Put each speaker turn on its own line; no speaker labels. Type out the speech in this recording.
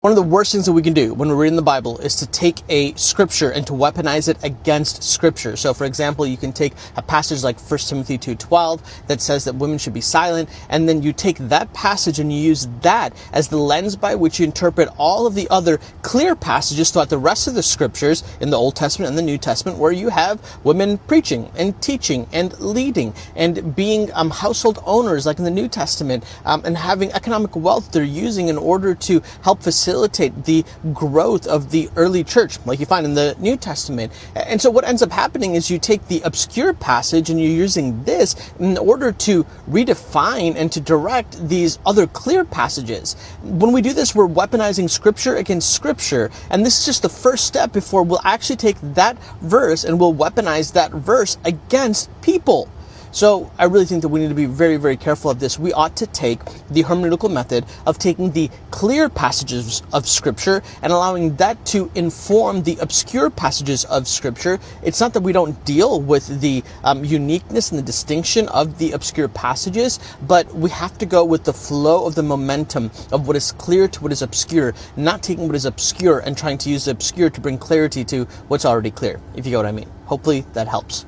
One of the worst things that we can do when we're reading the Bible is to take a scripture and to weaponize it against scripture. So for example, you can take a passage like 1 Timothy 2:12 that says that women should be silent, and then you take that passage and you use that as the lens by which you interpret all of the other clear passages throughout the rest of the scriptures in the Old Testament and the New Testament, where you have women preaching and teaching and leading and being household owners like in the New Testament, and having economic wealth they're using in order to help facilitate the growth of the early church, like you find in the New Testament. And so what ends up happening is you take the obscure passage and you're using this in order to redefine and to direct these other clear passages. When we do this, we're weaponizing scripture against scripture. And this is just the first step before we'll actually take that verse and we'll weaponize that verse against people. So I really think that we need to be very, very careful of this. We ought to take the hermeneutical method of taking the clear passages of Scripture and allowing that to inform the obscure passages of Scripture. It's not that we don't deal with the uniqueness and the distinction of the obscure passages, but we have to go with the flow of the momentum of what is clear to what is obscure, not taking what is obscure and trying to use the obscure to bring clarity to what's already clear, if you get what I mean. Hopefully that helps.